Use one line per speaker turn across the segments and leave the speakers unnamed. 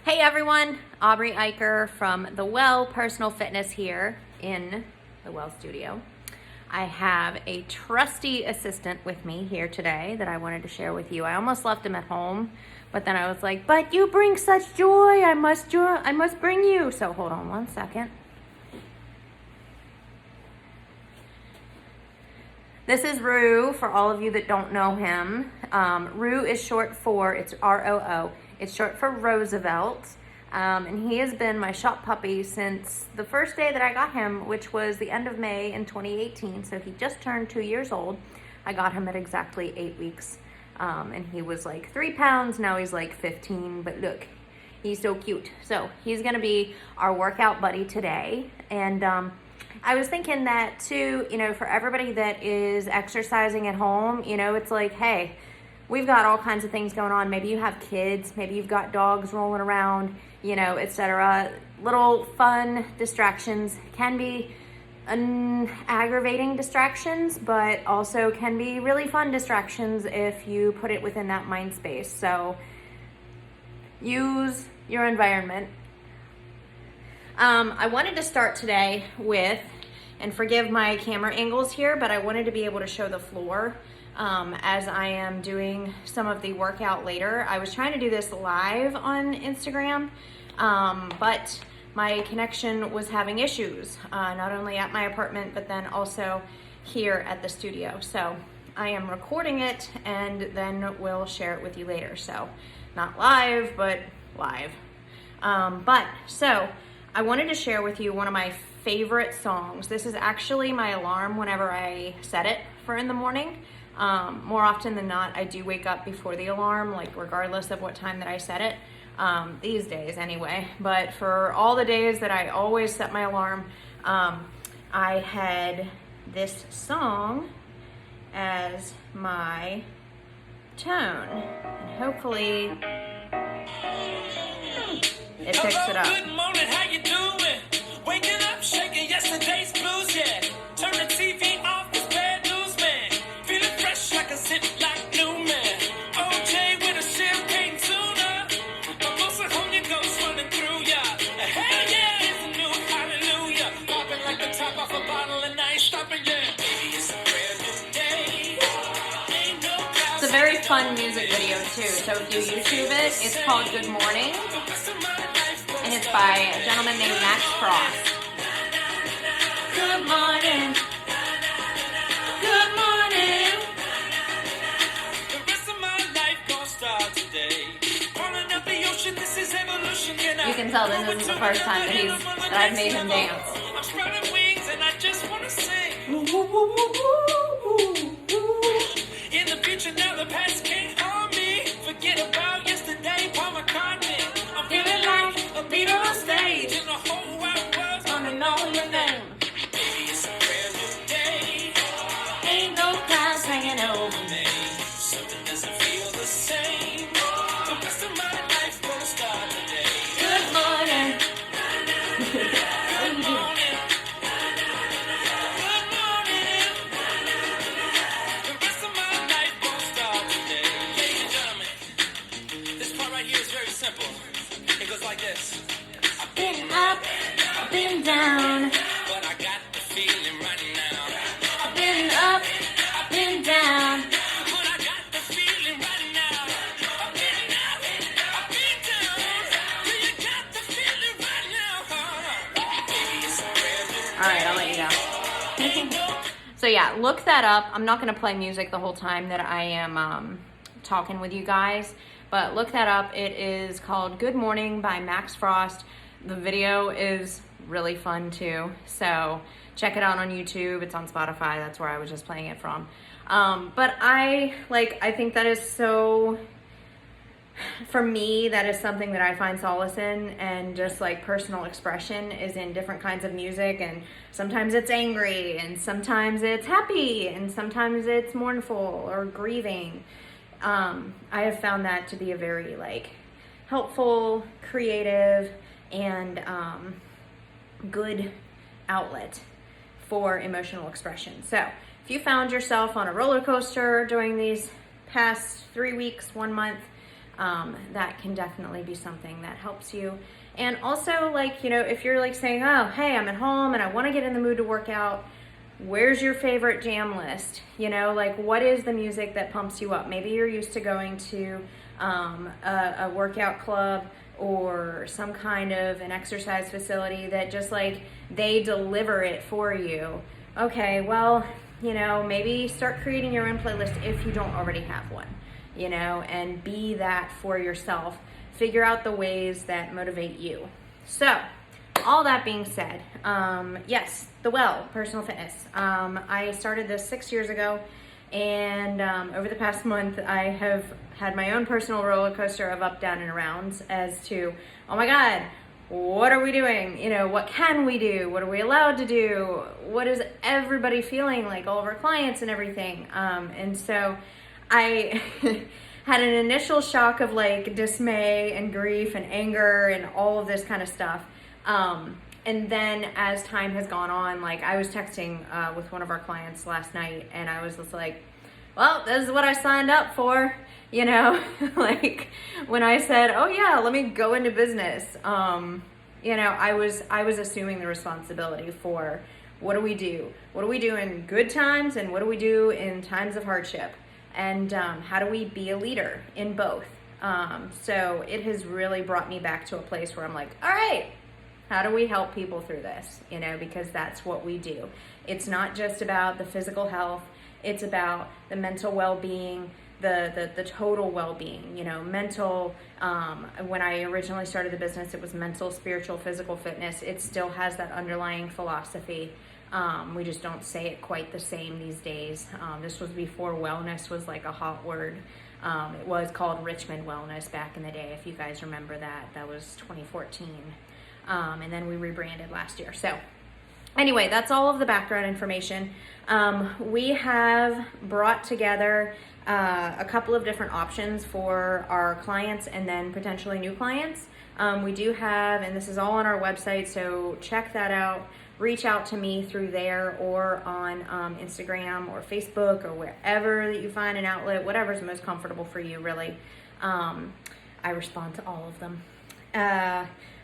Hey everyone, Aubrey Eicher from The Well Personal Fitness here in the Well Studio. I have a trusty assistant with me here today that I wanted to share with you. I almost left him at home, but then I was like, but you bring such joy, I must bring you. So hold on one second. This is Roo, for all of you that don't know him. Roo is short for, it's R-O-O, it's short for Roosevelt. And he has been my shop puppy since the first day that I got him, which was the end of May in 2018. So he just turned 2 years old. I got him at exactly 8 weeks. And he was like 3 pounds, now he's like 15, but look, he's so cute. So he's gonna be our workout buddy today. And I was thinking that too, for everybody that is exercising at home, it's like, hey, we've got all kinds of things going on. Maybe you have kids, maybe you've got dogs rolling around, etc. Little fun distractions can be aggravating distractions, but also can be really fun distractions if you put it within that mind space. So use your environment. I wanted to start today with, and forgive my camera angles here, but I wanted to be able to show the floor as I am doing some of the workout later. I was trying to do this live on Instagram, but my connection was having issues, not only at my apartment, but then also here at the studio. So I am recording it and then we'll share it with you later. So not live, but live. So I wanted to share with you one of my favorite songs. This is actually my alarm whenever I set it for in the morning. More often than not, I do wake up before the alarm, like regardless of what time that I set it, these days anyway. But for all the days that I always set my alarm, I had this song as my tone. And hopefully it picks it up.
Good morning, how you doing? Waking up, shaking yesterday's blues, yeah. Turn the TV off, this bad news, man. Feeling fresh like a zip like new, man. OJ with a champagne tuna. Almost a Holy Ghost running through ya. Hell yeah, it's a new hallelujah. Popping like the top off a bottle and I ain't stopping yet. Baby, it's a brand new day. Ain't no
It's a very fun music video too. So if you YouTube it, it's called Good Morning. And it's by a gentleman named Max Frost. Good morning. Good morning.
The rest of my life gon' start today. Crawling up the ocean, this is evolution.
You can tell this isn't the first time that I've made him dance.
I'm spreading wings and I just wanna sing. In the future now the past can't harm me. Forget about yesterday, Paul McCartney. I'm feeling like a beat on stage in the whole wide world.
Wanna know your name.
Baby, it's a brand new day.
Ain't no clouds hanging over me.
Something doesn't feel the same. The rest of my life gonna start today.
Good morning.
Good morning. Good morning. The rest of my life gonna start today. Ladies and gentlemen, this part right here is very simple. It goes like this. I've
Been up, been down.
but I got the feeling right now.
I've been up, been down.
But I got the feeling right now. I've been up, I've been down. Do you got the feeling right now? Baby, it's a brand new
All right, I'll let you go. So yeah, look that up. I'm not gonna play music the whole time that I am talking with you guys, but look that up. It is called Good Morning by Max Frost. The video is really fun too, so check it out on YouTube. It's on Spotify. That's where I was just playing it from. But I think that is so, for me, that is something that I find solace in, and just like personal expression is in different kinds of music. And sometimes it's angry, and sometimes it's happy, and sometimes it's mournful or grieving. I have found that to be a very helpful, creative, and good outlet for emotional expression. So if you found yourself on a roller coaster during these past 3 weeks, 1 month, that can definitely be something that helps you. And also, like, you know, if you're like saying, oh, hey, I'm at home and I want to get in the mood to work out, where's your favorite jam list? You know, like, what is the music that pumps you up? Maybe you're used to going to a workout club or some kind of an exercise facility that just like they deliver it for you. Okay, well, you know, maybe start creating your own playlist if you don't already have one, you know, and be that for yourself. Figure out the ways that motivate you. So, all that being said, yes, the Well Personal Fitness. I started this 6 years ago, and over the past month, I have had my own personal roller coaster of up, down, and arounds as to, oh my God, what are we doing? You know, what can we do? What are we allowed to do? What is everybody feeling like, all of our clients and everything? And so I had an initial shock of like dismay and grief and anger and all of this kind of stuff. And then as time has gone on, like I was texting with one of our clients last night, and I was just like, well, this is what I signed up for, you know, like when I said, oh yeah, let me go into business. You know, I was assuming the responsibility for what do we do? What do we do in good times, and what do we do in times of hardship? And how do we be a leader in both? So it has really brought me back to a place where I'm like, all right, how do we help people through this? You know, because that's what we do. It's not just about the physical health. It's about the mental well-being, the total well-being, you know, mental. When I originally started the business, it was mental, spiritual, physical fitness. It still has that underlying philosophy. We just don't say it quite the same these days. This was before wellness was like a hot word. It was called Richmond Wellness back in the day, if you guys remember that. That was 2014. And then we rebranded last year. So anyway, that's all of the background information. We have brought together a couple of different options for our clients and then potentially new clients. We do have, and this is all on our website, so check that out. Reach out to me through there or on Instagram or Facebook or wherever that you find an outlet, whatever's most comfortable for you, really. I respond to all of them.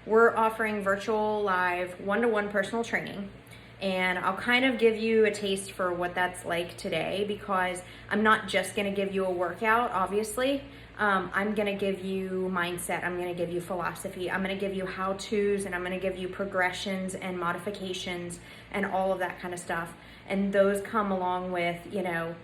We're offering virtual live one-to-one personal training, and I'll kind of give you a taste for what that's like today, because I'm not just going to give you a workout, obviously. I'm going to give you mindset. I'm going to give you philosophy. I'm going to give you how-tos, and I'm going to give you progressions and modifications and all of that kind of stuff. And those come along with, you know,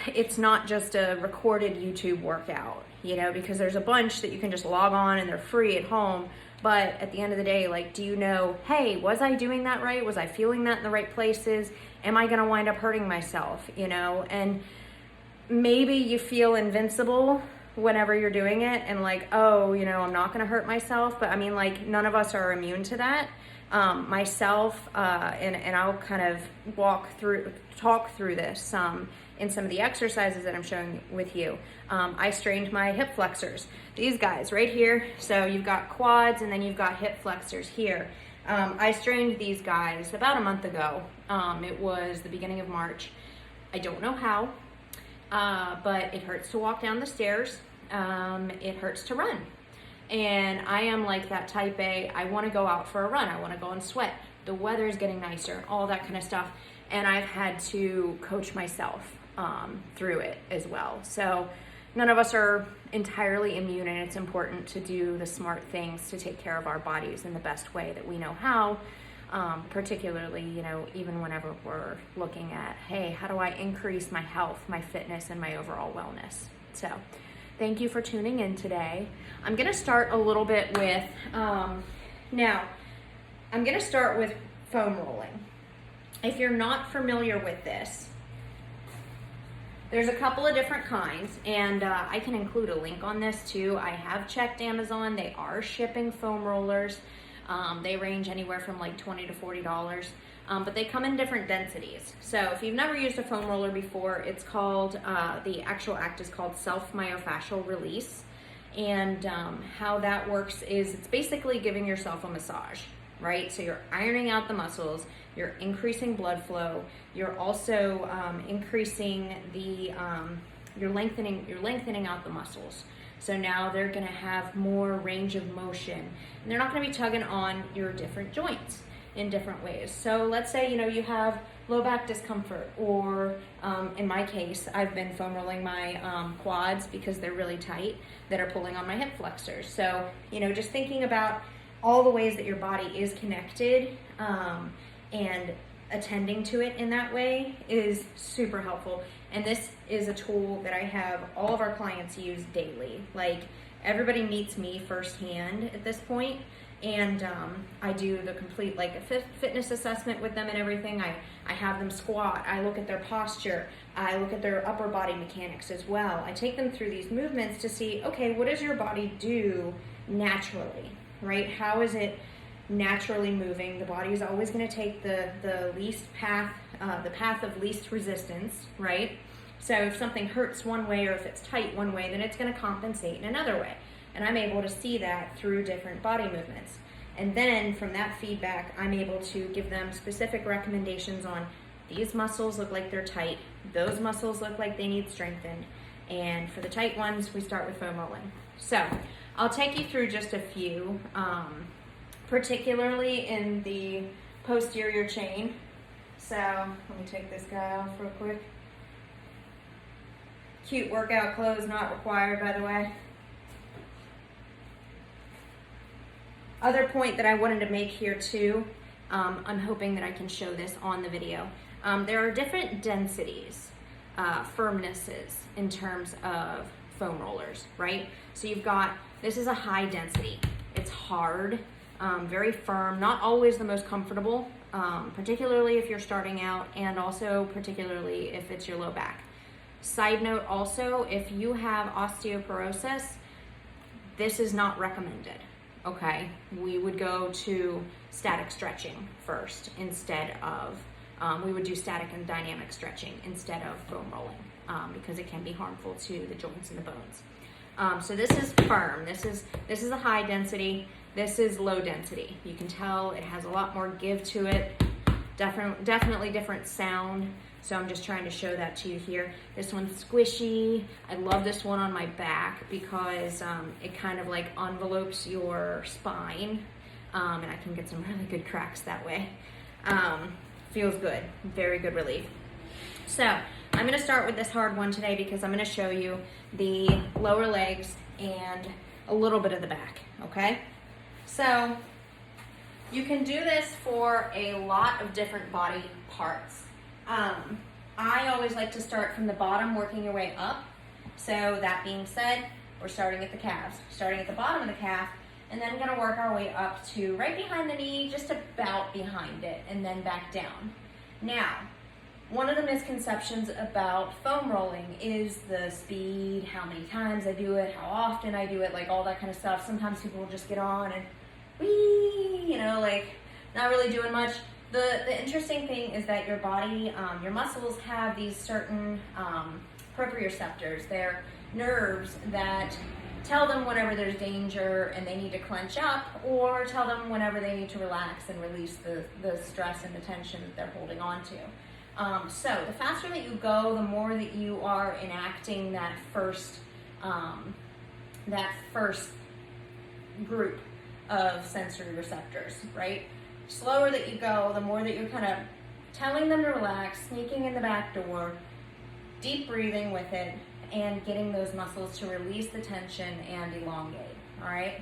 it's not just a recorded YouTube workout, you know, because there's a bunch that you can just log on and they're free at home. But at the end of the day, like, do you know, hey, was I doing that right? Was I feeling that in the right places? Am I going to wind up hurting myself, you know? And maybe you feel invincible whenever you're doing it and like, oh, you know, I'm not going to hurt myself. But I mean, like, none of us are immune to that. Myself, and I'll kind of talk through this in some of the exercises that I'm showing with you. I strained my hip flexors, these guys right here. So you've got quads and then you've got hip flexors here. I strained these guys about a month ago. It was the beginning of March. I don't know how, but it hurts to walk down the stairs. It hurts to run. And I am like that type A, I want to go out for a run. I want to go and sweat. The weather is getting nicer, all that kind of stuff. And I've had to coach myself through it as well. So none of us are entirely immune, and it's important to do the smart things to take care of our bodies in the best way that we know how, particularly, you know, even whenever we're looking at, hey, how do I increase my health, my fitness, and my overall wellness? So thank you for tuning in today. I'm going to start a little bit with, now, I'm going to start with foam rolling. If you're not familiar with this, there's a couple of different kinds, and I can include a link on this too. I have checked Amazon. They are shipping foam rollers. They range anywhere from like $20 to $40. But they come in different densities. So if you've never used a foam roller before, it's called, the actual act is called self-myofascial release. And how that works is it's basically giving yourself a massage, right? So you're ironing out the muscles, you're increasing blood flow, you're also increasing the, you're lengthening out the muscles. So now they're gonna have more range of motion, and they're not gonna be tugging on your different joints in different ways. So let's say, you have low back discomfort, or in my case, I've been foam rolling my quads because they're really tight that are pulling on my hip flexors. So, just thinking about all the ways that your body is connected and attending to it in that way is super helpful. And this is a tool that I have all of our clients use daily. Like, everybody meets me firsthand at this point, and I do the complete fitness assessment with them and everything. I have them squat, I look at their posture, I look at their upper body mechanics as well. I take them through these movements to see, okay, what does your body do naturally, right? How is it naturally moving? The body is always going to take the least path, the path of least resistance, right? So if something hurts one way, or if it's tight one way, then it's going to compensate in another way. And I'm able to see that through different body movements. And then from that feedback, I'm able to give them specific recommendations on these muscles look like they're tight, those muscles look like they need strengthened. And for the tight ones, we start with foam rolling. So I'll take you through just a few, particularly in the posterior chain. So let me take this guy off real quick. Cute workout clothes, not required, by the way. Other point that I wanted to make here too, I'm hoping that I can show this on the video. There are different densities, firmnesses in terms of foam rollers, right? So you've got, this is a high density. It's hard, very firm, not always the most comfortable, particularly if you're starting out, and also particularly if it's your low back. Side note also, if you have osteoporosis, this is not recommended. Okay, we would go to static stretching first instead of, we would do static and dynamic stretching instead of foam rolling, because it can be harmful to the joints and the bones. So this is firm. This is a high density. This is low density. You can tell it has a lot more give to it. Definitely different sound. So I'm just trying to show that to you here. This one's squishy. I love this one on my back because it kind of like envelopes your spine, and I can get some really good cracks that way. Feels good, very good relief. So I'm gonna start with this hard one today because I'm gonna show you the lower legs and a little bit of the back, okay? So you can do this for a lot of different body parts. I always like to start from the bottom, working your way up. So that being said, we're starting at the calves, starting at the bottom of the calf, and then gonna work our way up to right behind the knee, just about behind it, and then back down. Now, one of the misconceptions about foam rolling is the speed, how many times I do it, how often I do it, like all that kind of stuff. Sometimes people will just get on and whee, like not really doing much. The interesting thing is that your body, your muscles have these certain proprioceptors. They're nerves that tell them whenever there's danger and they need to clench up, or tell them whenever they need to relax and release the stress and the tension that they're holding on to. So the faster that you go, the more that you are enacting that first group of sensory receptors, right? Slower that you go, the more that you're kind of telling them to relax, sneaking in the back door, deep breathing with it, and getting those muscles to release the tension and elongate, all right?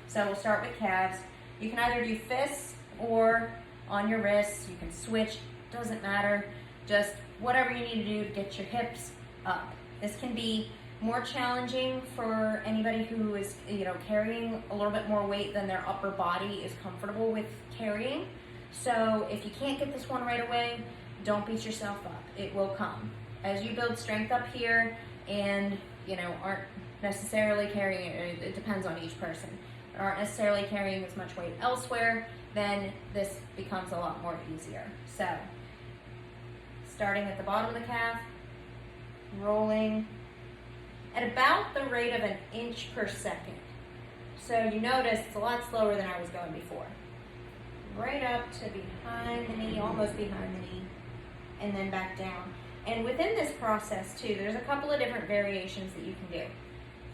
So we'll start with calves. You can either do fists or on your wrists. You can switch, doesn't matter. Just whatever you need to do to get your hips up. This can be more challenging for anybody who is, carrying a little bit more weight than their upper body is comfortable with carrying. So if you can't get this one right away, don't beat yourself up. It will come. As you build strength up here and, aren't necessarily carrying it, it depends on each person, but aren't necessarily carrying as much weight elsewhere, then this becomes a lot more easier. So starting at the bottom of the calf, rolling at about the rate of 1 inch per second. So you notice it's a lot slower than I was going before. Right up to behind the knee, almost behind the knee, and then back down. And within this process too, there's a couple of different variations that you can do.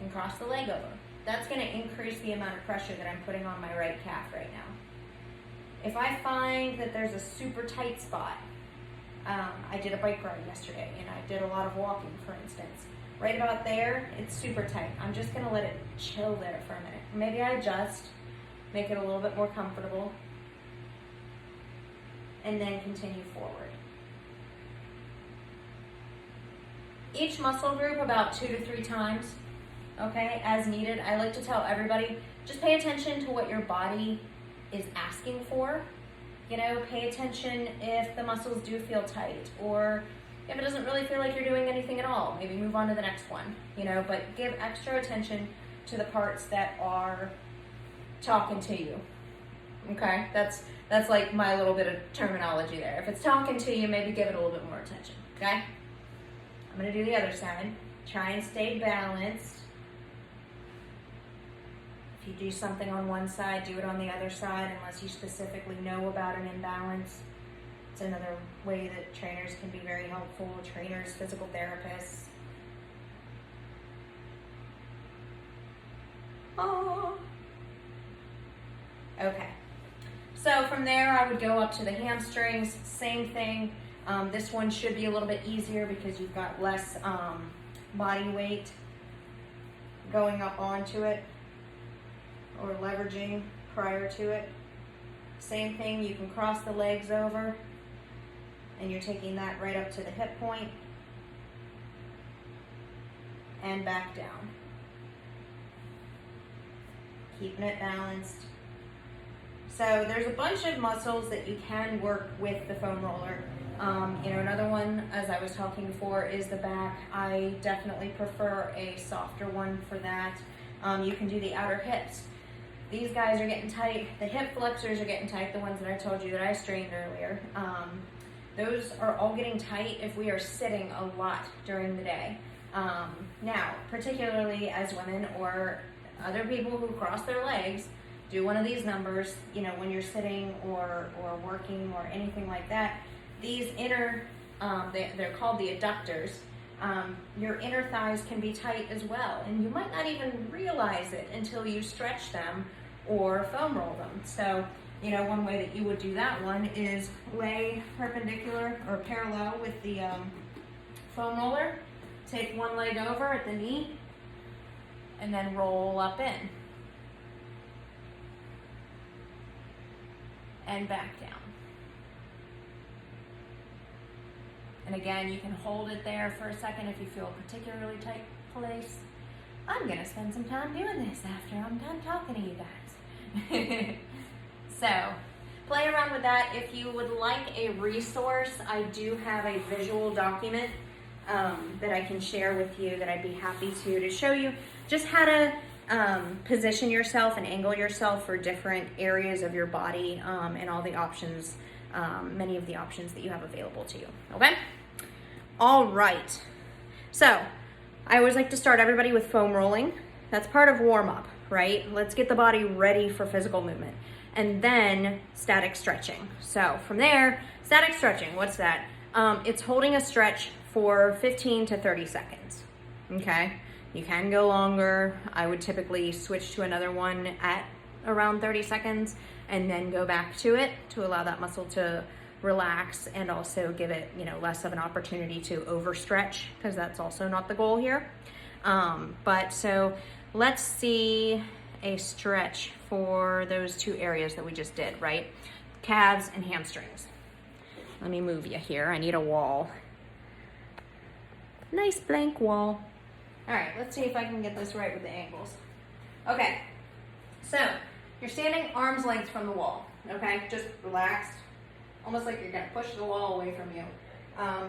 and cross the leg over. That's going to increase the amount of pressure that I'm putting on my right calf right now. If I find that there's a super tight spot, I did a bike ride yesterday and I did a lot of walking, for instance. Right about there, it's super tight. I'm just going to let it chill there for a minute. Maybe I adjust, make it a little bit more comfortable, and then continue forward. Each muscle group about 2 to 3 times, okay, as needed. I like to tell everybody, just pay attention to what your body is asking for. You know, pay attention if the muscles do feel tight, or if it doesn't really feel like you're doing anything at all, maybe move on to the next one, you know, but give extra attention to the parts that are talking to you, okay? That's like my little bit of terminology there. If it's talking to you, maybe give it a little bit more attention, okay? I'm gonna do the other side. Try and stay balanced. If you do something on one side, do it on the other side unless you specifically know about an imbalance. It's another way that trainers can be very helpful, trainers, physical therapists. Oh. Okay. So from there, I would go up to the hamstrings, same thing. This one should be a little bit easier because you've got less body weight going up onto it or leveraging prior to it. Same thing, you can cross the legs over and you're taking that right up to the hip point and back down. Keeping it balanced. So there's a bunch of muscles that you can work with the foam roller. You know, another one, as I was talking before, is the back. I definitely prefer a softer one for that. You can do the outer hips. These guys are getting tight. The hip flexors are getting tight, the ones that I told you that I strained earlier. Those are all getting tight if we are sitting a lot during the day. Now, particularly as women or other people who cross their legs, do one of these numbers, you know, when you're sitting or working or anything like that. These inner, they're called the adductors. Your inner thighs can be tight as well, and you might not even realize it until you stretch them or foam roll them. So, you know, one way that you would do that one is lay perpendicular or parallel with the foam roller. Take one leg over at the knee, and then roll up in. And back down. And again, you can hold it there for a second if you feel a particularly tight place. I'm gonna spend some time doing this after I'm done talking to you guys. So, play around with that. If you would like a resource, I do have a visual document that I can share with you that I'd be happy to show you just how to position yourself and angle yourself for different areas of your body and all the options, many of the options that you have available to you, okay? All right, so I always like to start everybody with foam rolling. That's part of warm-up, right? Let's get the body ready for physical movement. And then static stretching. So from there, static stretching, what's that? It's holding a stretch for 15 to 30 seconds, okay? You can go longer. I would typically switch to another one at around 30 seconds and then go back to it to allow that muscle to relax and also give it, you know, less of an opportunity to overstretch, because that's also not the goal here. But so let's see a stretch for those two areas that we just did, right? Calves and hamstrings. Let me move you here. I need a wall. Nice blank wall. All right, let's see if I can get this right with the angles. Okay, so you're standing arm's length from the wall, okay? Just relaxed, almost like you're gonna push the wall away from you.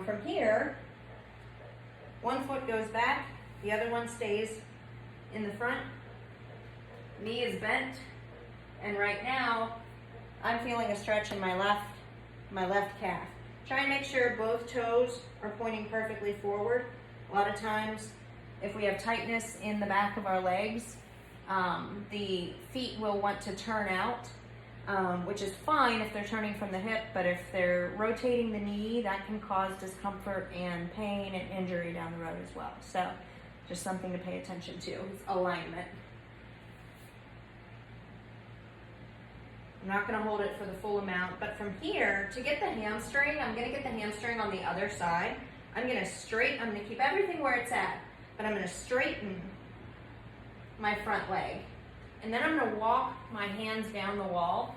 From here, one foot goes back, the other one stays in the front. Knee is bent, and right now, I'm feeling a stretch in my left calf. Try and make sure both toes are pointing perfectly forward. A lot of times, if we have tightness in the back of our legs, the feet will want to turn out, which is fine if they're turning from the hip, but if they're rotating the knee, that can cause discomfort and pain and injury down the road as well. So Just something to pay attention to. It's alignment. I'm not going to hold it for the full amount, but from here, to get the hamstring, I'm going to get the hamstring on the other side. I'm going to keep everything where it's at, but I'm going to straighten my front leg. And then I'm going to walk my hands down the wall,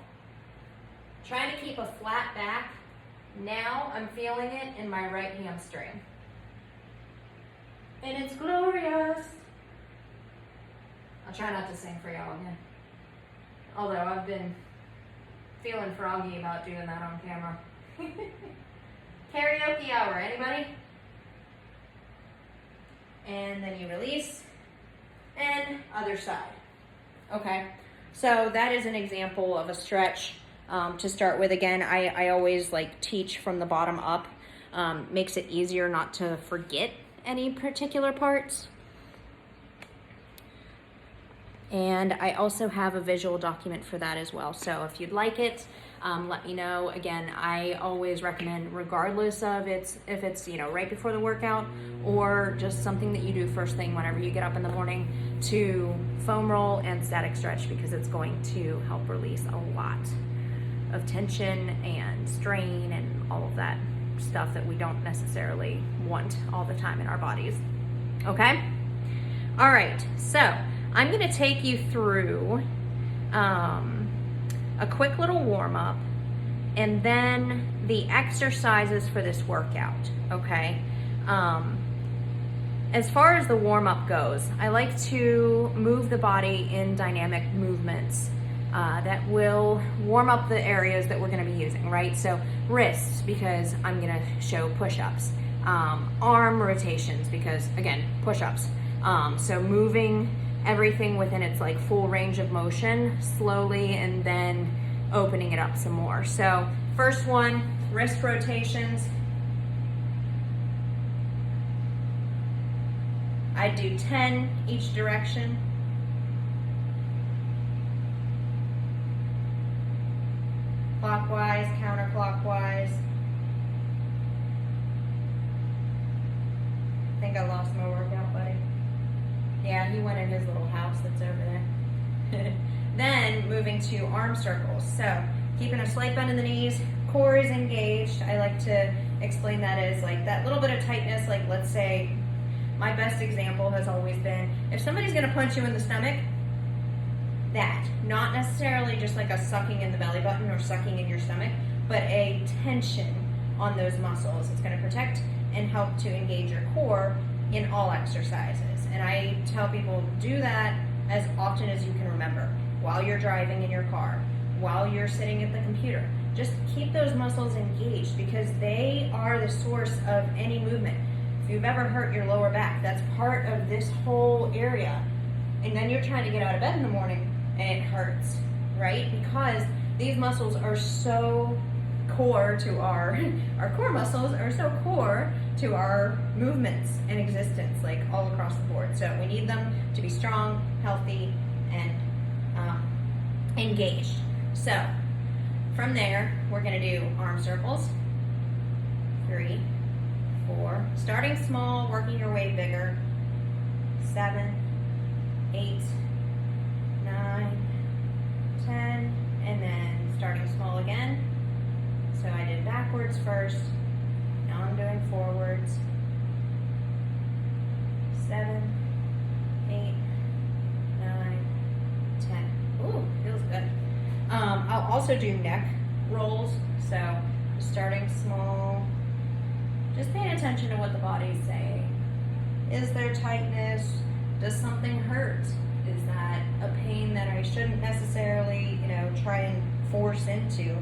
trying to keep a flat back. Now I'm feeling it in my right hamstring. And it's glorious. I'll try not to sing for y'all again. Although I've been feeling froggy about doing that on camera. Karaoke hour, anybody? And then you release, and other side. Okay, so that is an example of a stretch to start with. Again, I always like teach from the bottom up. Makes it easier not to forget any particular parts. And I also have a visual document for that as well. So if you'd like it, let me know. Again, I always recommend, regardless of if it's right before the workout or just something that you do first thing whenever you get up in the morning, to foam roll and static stretch, because it's going to help release a lot of tension and strain and all of that stuff that we don't necessarily want all the time in our bodies. Okay? All right, so I'm going to take you through a quick little warm-up and then the exercises for this workout, okay? As far as the warm-up goes, I like to move the body in dynamic movements that will warm up the areas that we're going to be using, right? So wrists, because I'm going to show push-ups. Arm rotations, because again, push-ups. So moving everything within its like full range of motion slowly, and then opening it up some more. So first one, wrist rotations. I do 10 each direction. Clockwise, counterclockwise. I think I lost my workout buddy. Yeah, he went in his little house that's over there. Then moving to arm circles. So keeping a slight bend in the knees, core is engaged. I like to explain that as like that little bit of tightness. Like, let's say, my best example has always been, if somebody's gonna punch you in the stomach, that, not necessarily just like a sucking in the belly button or sucking in your stomach, but a tension on those muscles. It's gonna protect and help to engage your core in all exercises. And I tell people, do that as often as you can remember, while you're driving in your car, while you're sitting at the computer. Just keep those muscles engaged, because they are the source of any movement. If you've ever hurt your lower back, that's part of this whole area. And then you're trying to get out of bed in the morning and it hurts, right? Because these muscles are so core to our core muscles are so core to our movements and existence, like all across the board. So we need them to be strong, healthy, and engaged. So from there, we're gonna do arm circles. 3, 4, starting small, working your way bigger. 7, 8, 9, 10, and then starting small again. So I did backwards first, now I'm doing forwards. 7, 8, 9, 10. Ooh, feels good. I'll also do neck rolls, so starting small, just paying attention to what the body's saying. Is there tightness? Does something hurt? Is that a pain that I shouldn't necessarily, try and force into?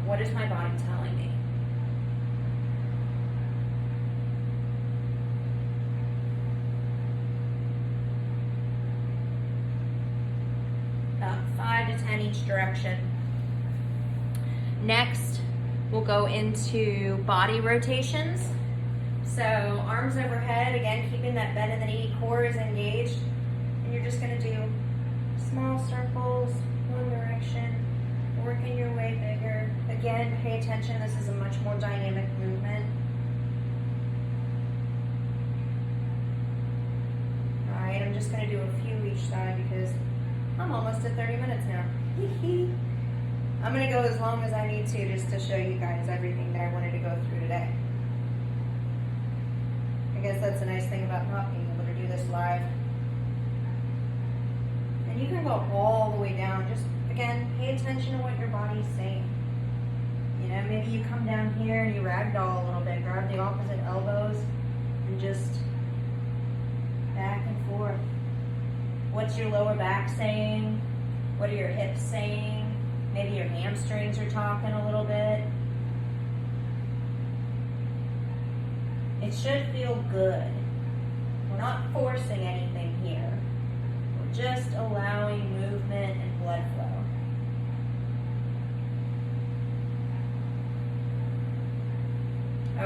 What is my body telling me? About 5 to 10 each direction. Next, we'll go into body rotations. So arms overhead, again, keeping that bend in the knee, core is engaged. And you're just gonna do small circles, one direction, working your way bigger. Again, pay attention, this is a much more dynamic movement. just gonna do a few each side because I'm almost at 30 minutes now. I'm gonna go as long as I need to just to show you guys everything that I wanted to go through today. I guess that's a nice thing about not being able to do this live. And you can go all the way down. Just, again, pay attention to what your body's saying. You know, maybe you come down here and you ragdoll a little bit. Grab the opposite elbows and just back and forth. What's your lower back saying? What are your hips saying? Maybe your hamstrings are talking a little bit. It should feel good. We're not forcing anything here. We're just allowing movement and blood flow.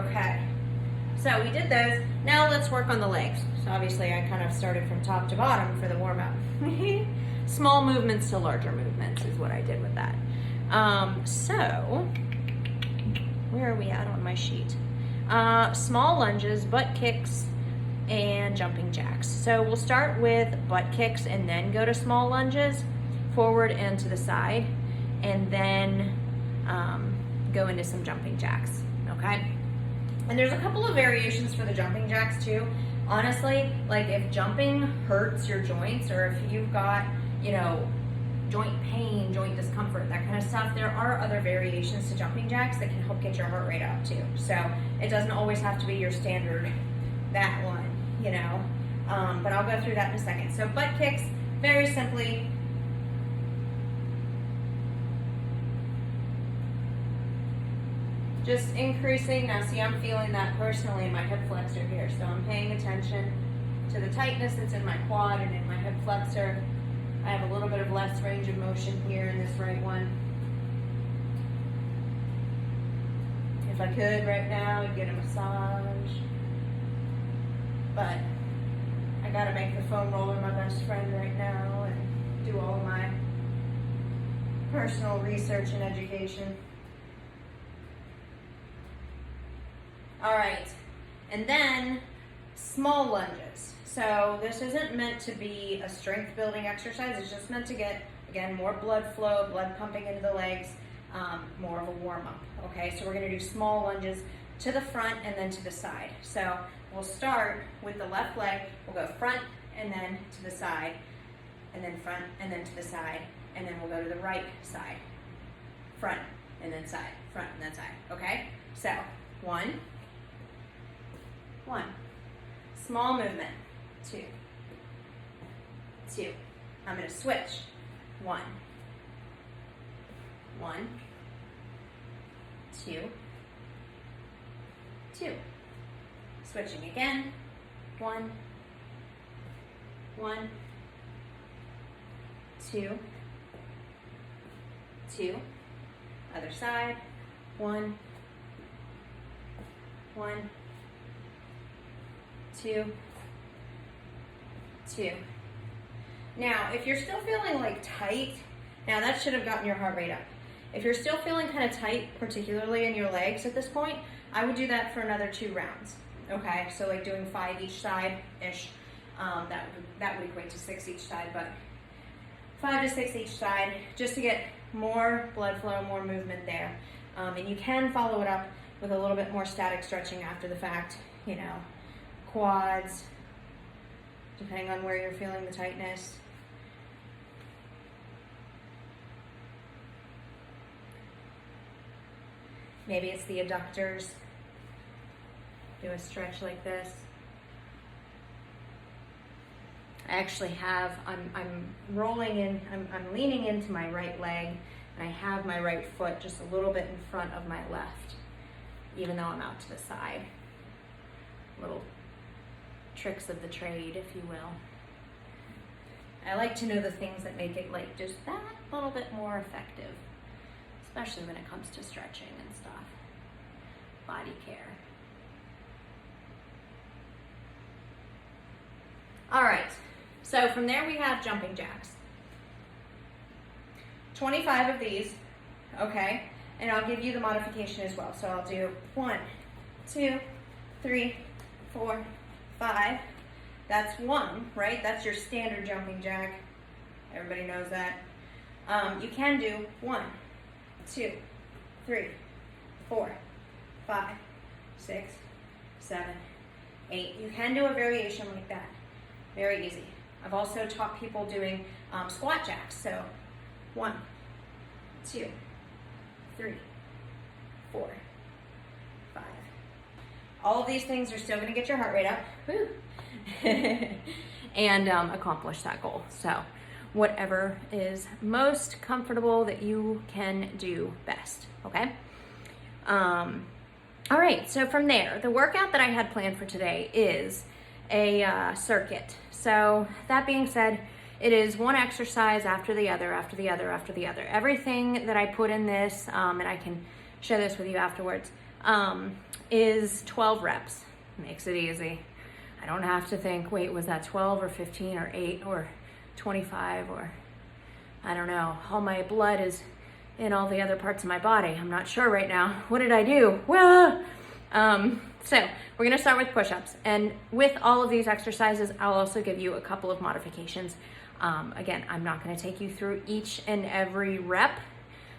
Okay, so we did those. Now let's work on the legs. So obviously I kind of started from top to bottom for the warm up. Small movements to larger movements is what I did with that. So, where are we at on my sheet? Small lunges, butt kicks, and jumping jacks. So we'll start with butt kicks and then go to small lunges, forward and to the side, and then go into some jumping jacks, okay? And there's a couple of variations for the jumping jacks too. Honestly, like if jumping hurts your joints or if you've got, you know, joint pain, joint discomfort, that kind of stuff, there are other variations to jumping jacks that can help get your heart rate up too. So it doesn't always have to be your standard, that one, you know, but I'll go through that in a second. So butt kicks, very simply, just increasing. Now see, I'm feeling that personally in my hip flexor here, so I'm paying attention to the tightness that's in my quad and in my hip flexor. I have a little bit of less range of motion here in this right one. If I could right now, I'd get a massage. But I gotta make the foam roller my best friend right now and do all of my personal research and education. All right, and then small lunges. So this isn't meant to be a strength building exercise. It's just meant to get, again, more blood flow, blood pumping into the legs, more of a warm up. Okay, so we're gonna do small lunges to the front and then to the side. So we'll start with the left leg. We'll go front and then to the side, and then front and then to the side, and then we'll go to the right side. Front and then side, front and then side, okay? So, one, small movement, two, I'm gonna switch, one, two, switching again, one, two, other side, one, two. Now, if you're still feeling like tight, now that should have gotten your heart rate up. If you're still feeling kind of tight, particularly in your legs at this point, I would do that for another 2 rounds. Okay, so like doing 5 each side-ish. That would equate to 6 each side, but 5 to 6 each side, just to get more blood flow, more movement there. And you can follow it up with a little bit more static stretching after the fact, you know, quads, depending on where you're feeling the tightness. Maybe it's the adductors. Do a stretch like this. I actually have, I'm rolling in, I'm leaning into my right leg, and I have my right foot just a little bit in front of my left, even though I'm out to the side. Little tricks of the trade, if you will. I like to know the things that make it like just that little bit more effective, especially when it comes to stretching and stuff. Body care. All right, so from there we have jumping jacks. 25 of these, okay? And I'll give you the modification as well. So I'll do 1, 2, 3, 4, 5, That's one, right? That's your standard jumping jack. Everybody knows that. You can do 1, 2, 3, 4, 5, 6, 7, 8. You can do a variation like that. Very easy. I've also taught people doing squat jacks. So 1, 2, 3, 4, 5. All of these things are still going to get your heart rate up. Woo. And accomplish that goal. So whatever is most comfortable that you can do best, okay? All right, so from there, the workout that I had planned for today is a circuit. So that being said, it is one exercise after the other, after the other, after the other. Everything that I put in this, and I can share this with you afterwards, is 12 reps. Makes it easy. I don't have to think, wait, was that 12 or 15 or 8 or 25 or I don't know. All my blood is in all the other parts of my body. I'm not sure right now. What did I do? Well, so we're gonna start with push-ups. And with all of these exercises, I'll also give you a couple of modifications. Again, I'm not gonna take you through each and every rep,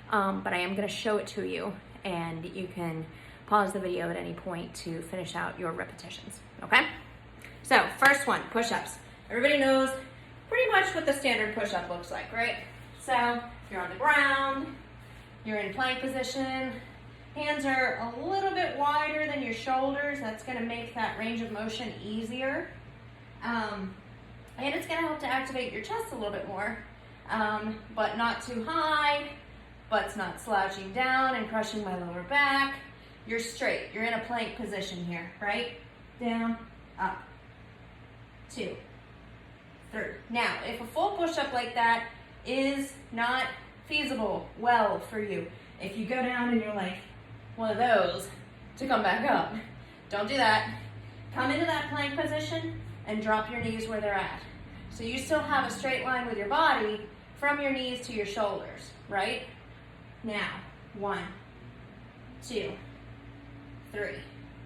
but I am gonna show it to you and you can pause the video at any point to finish out your repetitions, okay? So first one, push-ups. Everybody knows pretty much what the standard push-up looks like, right? So you're on the ground, you're in plank position, hands are a little bit wider than your shoulders. That's gonna make that range of motion easier. And it's gonna help to activate your chest a little bit more, but not too high, butt's not slouching down and crushing my lower back. You're straight, you're in a plank position here, right? Down, up, 2, 3. Now, if a full push-up like that is not feasible well for you, if you go down and you're like one of those to come back up, don't do that. Come into that plank position and drop your knees where they're at. So you still have a straight line with your body from your knees to your shoulders, right? Now, 1, 2, 3,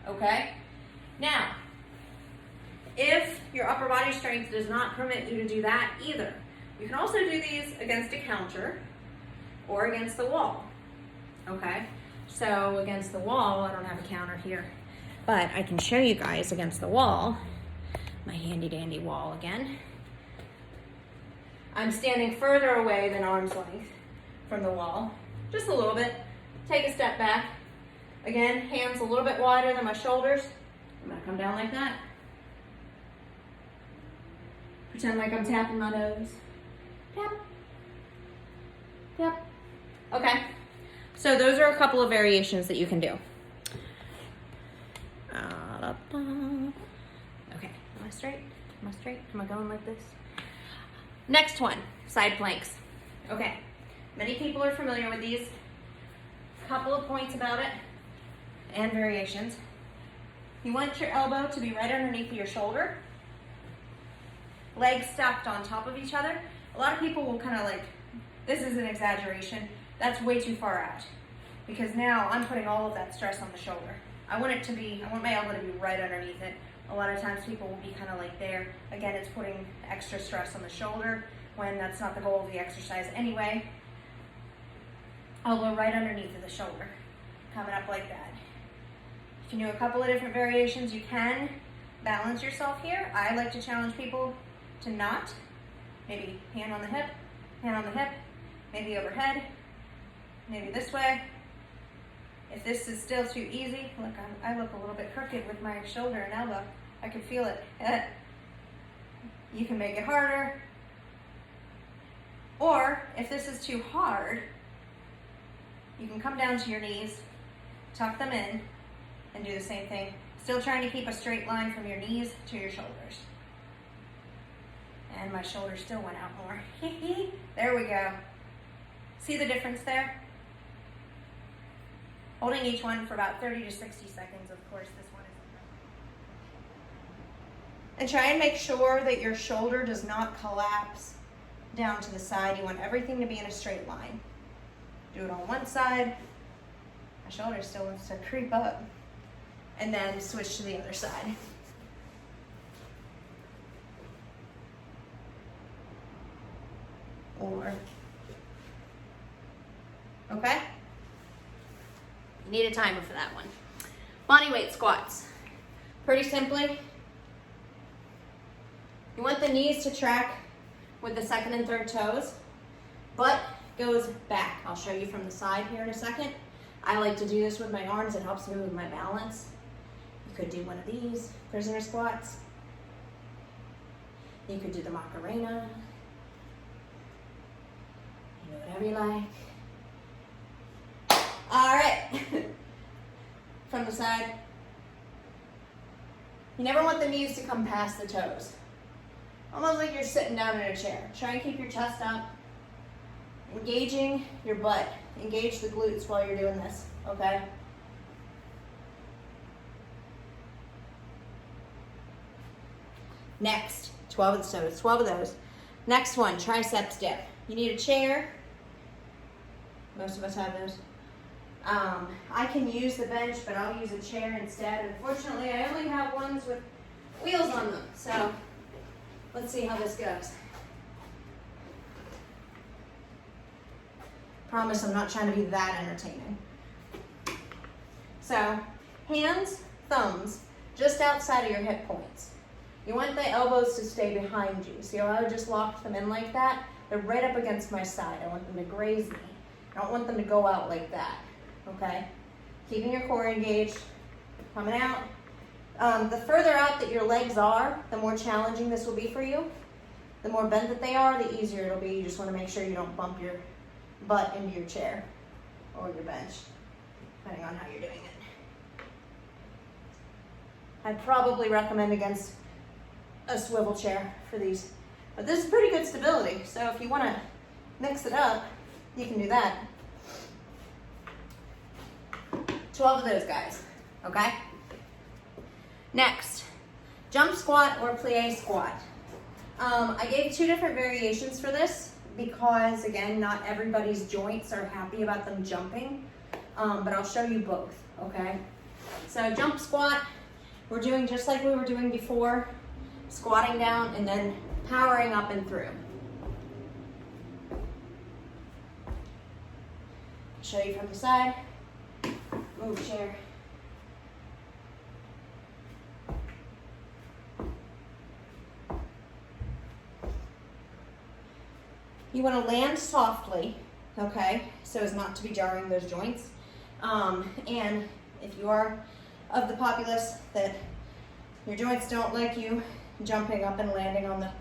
okay? Now, if your upper body strength does not permit you to do that either, you can also do these against a counter or against the wall, okay? So against the wall, I don't have a counter here, but I can show you guys against the wall, my handy dandy wall again. I'm standing further away than arm's length from the wall, just a little bit. Take a step back. Again, hands a little bit wider than my shoulders. I'm gonna come down like that. Pretend like I'm tapping my nose. Tap. Tap. Okay. So those are a couple of variations that you can do. Okay. Am I straight? Am I straight? Am I going like this? Next one, side planks. Okay. Many people are familiar with these. Couple of points about it and variations. You want your elbow to be right underneath your shoulder. Legs stacked on top of each other. A lot of people will kind of like, this is an exaggeration. That's way too far out because now I'm putting all of that stress on the shoulder. I want my elbow to be right underneath it. A lot of times people will be kind of like there. Again, it's putting extra stress on the shoulder when that's not the goal of the exercise anyway. Elbow right underneath of the shoulder, coming up like that. You can do a couple of different variations. You can balance yourself here. I like to challenge people to not. Maybe hand on the hip, maybe overhead, maybe this way. If this is still too easy, look, I look a little bit crooked with my shoulder and elbow. I can feel it. You can make it harder. Or if this is too hard, you can come down to your knees, tuck them in, and do the same thing. Still trying to keep a straight line from your knees to your shoulders. And my shoulder still went out more. There we go. See the difference there? Holding each one for about 30 to 60 seconds. Of course, this one isn't. And try and make sure that your shoulder does not collapse down to the side. You want everything to be in a straight line. Do it on one side. My shoulder still wants to creep up. And then switch to the other side. or, okay? You need a timer for that one. Body weight squats. Pretty simply, you want the knees to track with the second and third toes. Butt goes back. I'll show you from the side here in a second. I like to do this with my arms. It helps me with my balance. You could do one of these, prisoner squats. You could do the Macarena. You know, whatever you like. All right. From the side. You never want the knees to come past the toes. Almost like you're sitting down in a chair. Try and keep your chest up. Engaging your butt. Engage the glutes while you're doing this, okay? Next, 12 of those. Next one, triceps dip. You need a chair. Most of us have those. I can use the bench, but I'll use a chair instead. Unfortunately, I only have ones with wheels on them, so let's see how this goes. Promise I'm not trying to be that entertaining. So, hands, thumbs, just outside of your hip points. You want the elbows to stay behind you. See how I just locked them in like that? They're right up against my side. I want them to graze me. I don't want them to go out like that, okay? Keeping your core engaged, coming out. The further out that your legs are, the more challenging this will be for you. The more bent that they are, the easier it'll be. You just want to make sure you don't bump your butt into your chair or your bench, depending on how you're doing it. I'd probably recommend against a swivel chair for these, but this is pretty good stability, so if you want to mix it up, you can do that. 12 of those guys, okay? Next, jump squat or plie squat. I gave 2 different variations for this because, again, not everybody's joints are happy about them jumping, but I'll show you both, okay? So jump squat, we're doing just like we were doing before, squatting down and then powering up and through. Show you from the side. Move chair. You want to land softly, okay, so as not to be jarring those joints. And if you are of the populace that your joints don't like you jumping up and landing on the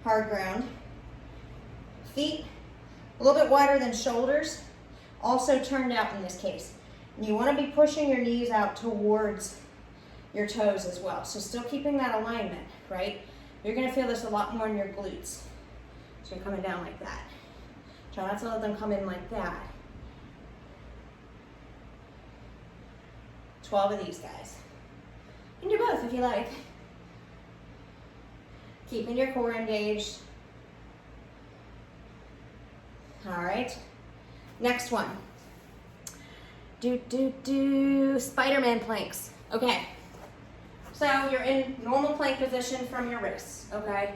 hard ground, feet a little bit wider than shoulders, also turned out in this case. And you want to be pushing your knees out towards your toes as well. So still keeping that alignment, right? You're going to feel this a lot more in your glutes. So you're coming down like that. Try not to let them come in like that. 12 of these guys. You can do both if you like. Keeping your core engaged. All right. Next one. SpiderMan planks. Okay. So you're in normal plank position from your wrists, okay?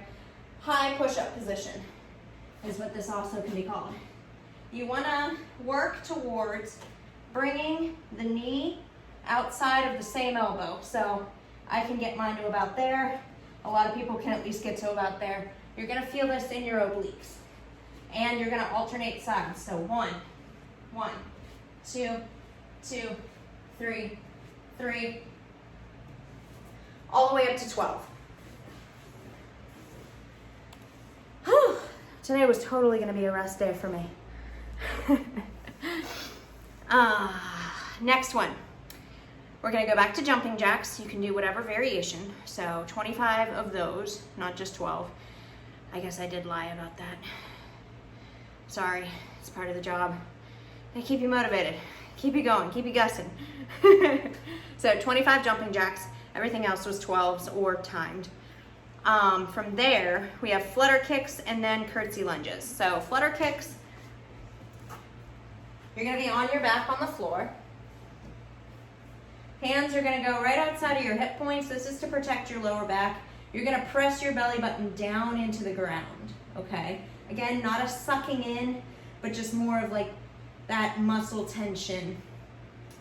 High push-up position is what this also can be called. You want to work towards bringing the knee outside of the same elbow. So I can get mine to about there. A lot of people can at least get to about there. You're going to feel this in your obliques. And you're going to alternate sides. So 1, 2, 2, 3, 3, all the way up to 12. Whew. Today was totally going to be a rest day for me. Next one. We're going to go back to jumping jacks. You can do whatever variation. So 25 of those, not just 12. I guess I did lie about that. Sorry, it's part of the job. They keep you motivated, keep you going, keep you gussing. So 25 jumping jacks, everything else was 12s or timed. From there, we have flutter kicks and then curtsy lunges. So flutter kicks, you're gonna be on your back on the floor. Hands are gonna go right outside of your hip points. This is to protect your lower back. You're gonna press your belly button down into the ground, okay? Again, not a sucking in, but just more of like that muscle tension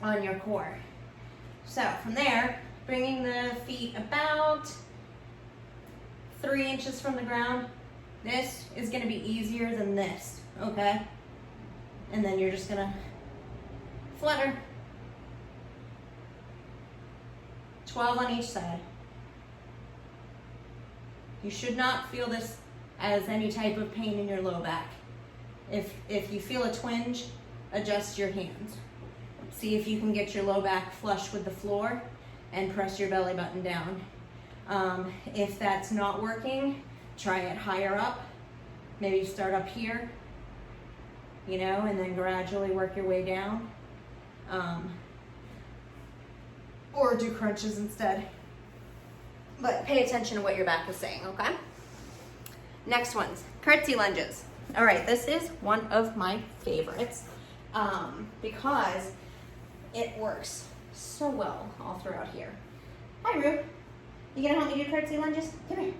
on your core. So from there, bringing the feet about 3 inches from the ground. This is gonna be easier than this, okay? And then you're just gonna flutter. 12 on each side. You should not feel this as any type of pain in your low back. If you feel a twinge, adjust your hands. See if you can get your low back flush with the floor and press your belly button down. If that's not working, try it higher up. Maybe start up here, you know, and then gradually work your way down. Or do crunches instead. But pay attention to what your back is saying, okay? Next one's curtsy lunges. All right, this is one of my favorites because it works so well all throughout here. Hi, Rue. You gonna help me do curtsy lunges? Come here.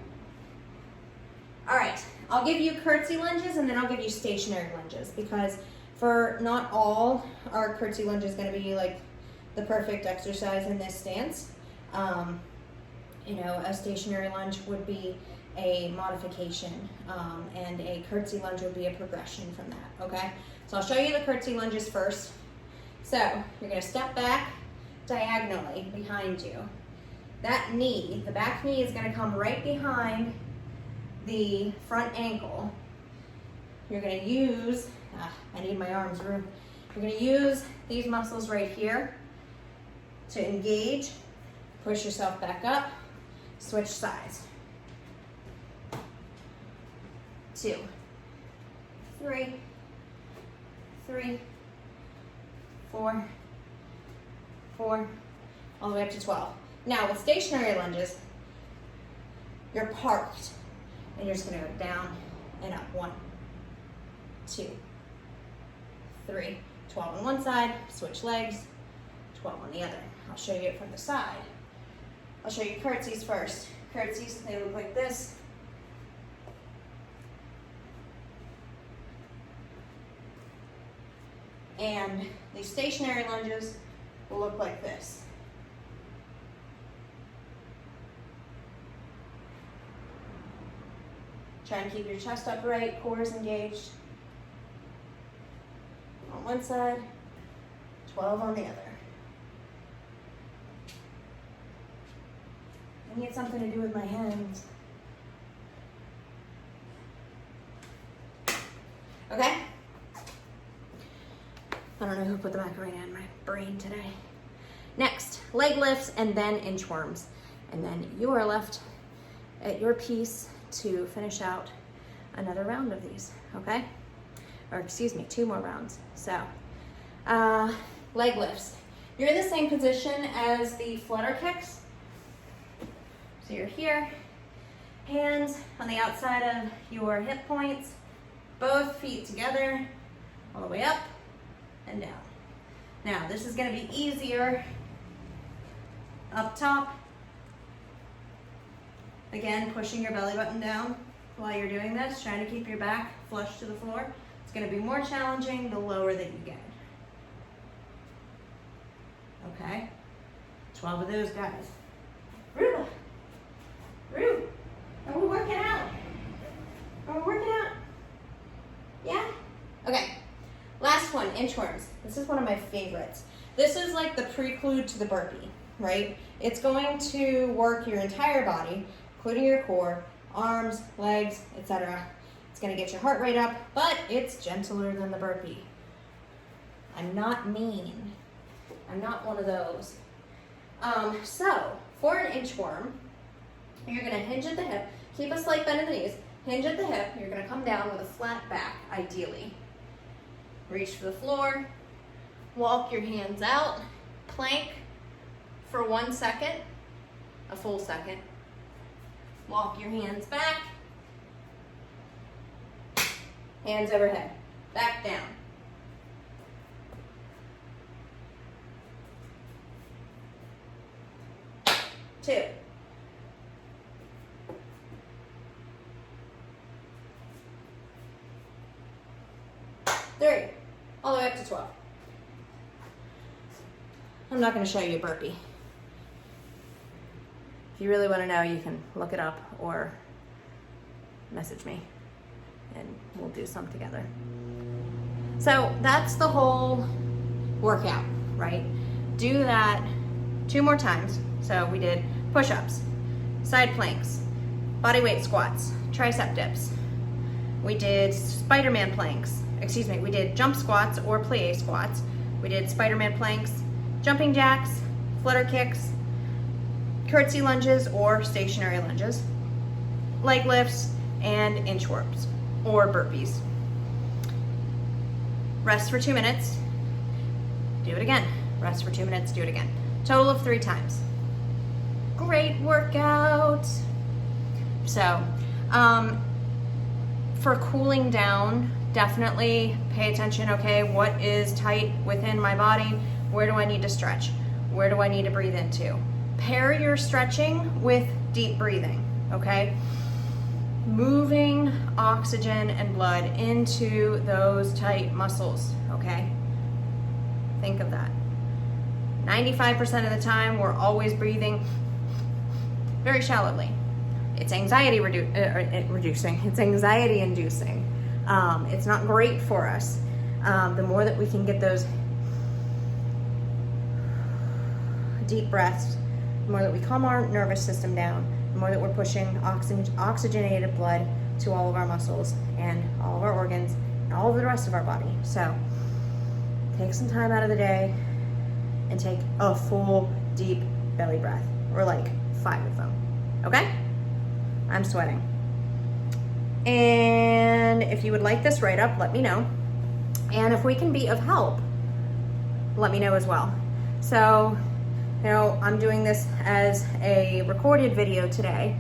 All right, I'll give you curtsy lunges and then I'll give you stationary lunges because for not all are curtsy lunges gonna be like the perfect exercise in this stance. You know, a stationary lunge would be a modification and a curtsy lunge would be a progression from that, okay? So I'll show you the curtsy lunges first. So you're gonna step back diagonally behind you. That knee, the back knee is gonna come right behind the front ankle. You're gonna use, I need my arms room. You're gonna use these muscles right here to engage, push yourself back up, switch sides. 2, 3, 3, 4, 4, all the way up to 12. Now with stationary lunges, you're parked and you're just gonna go down and up. 1, 2, 3, 12 on one side, switch legs, 12 on the other. I'll show you it from the side. I'll show you curtsies first. Curtsies, they look like this. And the stationary lunges will look like this. Try and keep your chest upright, core is engaged. On one side, 12 on the other. I need something to do with my hands. Okay? I don't know who put the macarena in my brain today. Next, leg lifts and then inchworms. And then you are left at your piece to finish out another round of these, okay? Or excuse me, 2 more rounds. So, leg lifts. You're in the same position as the flutter kicks. So you're here, hands on the outside of your hip points, both feet together, all the way up and down. Now, this is gonna be easier up top. Again, pushing your belly button down while you're doing this, trying to keep your back flush to the floor. It's gonna be more challenging the lower that you get. Okay, 12 of those guys. Rue, are we working out? Are we working out? Yeah? Okay, last one, inchworms. This is one of my favorites. This is like the prelude to the burpee, right? It's going to work your entire body, including your core, arms, legs, etc. It's gonna get your heart rate up, but it's gentler than the burpee. I'm not mean. I'm not one of those. So, for an inchworm, you're gonna hinge at the hip, keep a slight bend in the knees, hinge at the hip, you're gonna come down with a flat back, ideally. Reach for the floor, walk your hands out, plank for 1 second, a full second. Walk your hands back, hands overhead, back down. Two. 3, all the way up to 12. I'm not going to show you a burpee. If you really want to know, you can look it up or message me and we'll do some together. So that's the whole workout, right? Do that 2 more times. So we did push-ups, side planks, body weight squats, tricep dips. We did SpiderMan planks. Excuse me, we did jump squats or plie squats. We did SpiderMan planks, jumping jacks, flutter kicks, curtsy lunges or stationary lunges, leg lifts, and inchworms or burpees. Rest for 2 minutes, do it again. Rest for 2 minutes, do it again. Total of 3 times. Great workout. So, for cooling down, definitely pay attention, okay, what is tight within my body? Where do I need to stretch? Where do I need to breathe into? Pair your stretching with deep breathing, okay? Moving oxygen and blood into those tight muscles, okay? Think of that. 95% of the time, we're always breathing very shallowly. It's anxiety reducing. It's anxiety inducing. It's not great for us. The more that we can get those deep breaths, the more that we calm our nervous system down, the more that we're pushing oxygenated blood to all of our muscles and all of our organs and all of the rest of our body. So take some time out of the day and take a full deep belly breath, or like 5 of them, okay? I'm sweating. And if you would like this write-up, let me know. And if we can be of help, let me know as well. So, you know, I'm doing this as a recorded video today,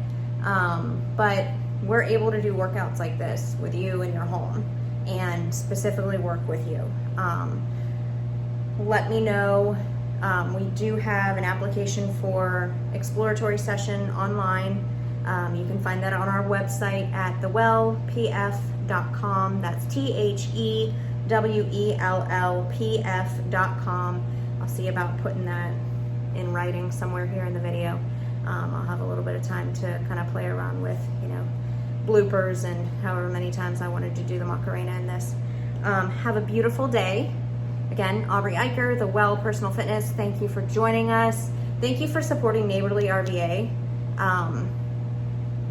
but we're able to do workouts like this with you in your home and specifically work with you. Let me know. We do have an application for exploratory session online. You can find that on our website at thewellpf.com. That's THEWELLPF.com. I'll see about putting that in writing somewhere here in the video. I'll have a little bit of time to kind of play around with, you know, bloopers and however many times I wanted to do the Macarena in this. Have a beautiful day. Again, Aubrey Eicher, The Well Personal Fitness. Thank you for joining us. Thank you for supporting Neighborly RVA.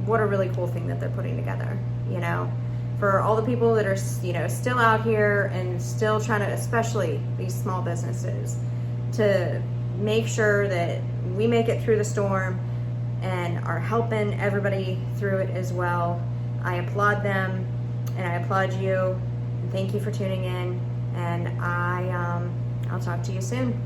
What a really cool thing that they're putting together, you know, for all the people that are, you know, still out here and still trying to, especially these small businesses, to make sure that we make it through the storm and are helping everybody through it as well. I applaud them and I applaud you. And thank you for tuning in, and I'll talk to you soon.